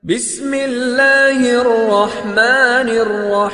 بسم اللہ الرحمن الرحیم۔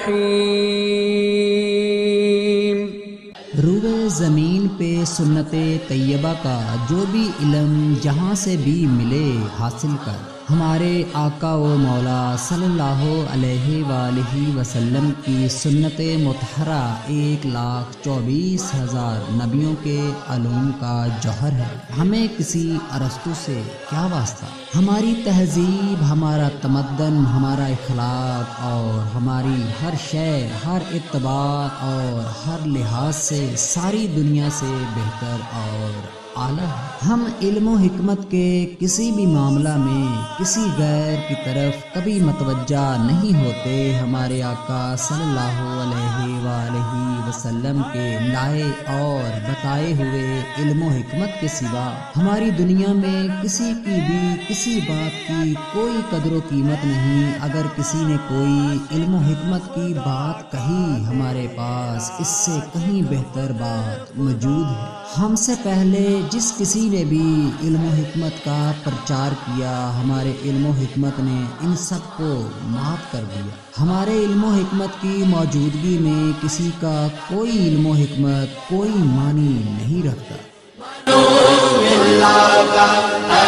روئے زمین پہ سنت طیبہ کا جو بھی علم جہاں سے بھی ملے حاصل کر، ہمارے آقا و مولا صلی اللہ علیہ وآلہ وسلم کی سنت مطہرہ 1,24,000 نبیوں کے علوم کا جوہر ہے۔ ہمیں کسی ارسطو سے کیا واسطہ؟ ہماری تہذیب، ہمارا تمدن، ہمارا اخلاق اور ہماری ہر شے، ہر اعتبار اور ہر لحاظ سے ساری دنیا سے بہتر اور اعلیٰ ہے۔ ہم علم و حکمت کے کسی بھی معاملہ میں کسی غیر کی طرف کبھی متوجہ نہیں ہوتے۔ ہمارے آقا صلی اللہ علیہ وآلہ وسلم کے لائے اور بتائے ہوئے علم و حکمت کے سوا ہماری دنیا میں کسی کی بھی کسی بات کی کوئی قدر و قیمت نہیں۔ اگر کسی نے کوئی علم و حکمت کی بات کہی، ہمارے پاس اس سے کہیں بہتر بات موجود ہے۔ ہم سے پہلے جس کسی نے بھی علم و حکمت کا پرچار کیا، ہمارے علم و حکمت نے ان سب کو معاف کر دیا۔ ہمارے علم و حکمت کی موجودگی میں کسی کا کوئی علم و حکمت کوئی معنی نہیں رکھتا۔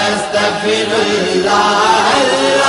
استغفر اللہ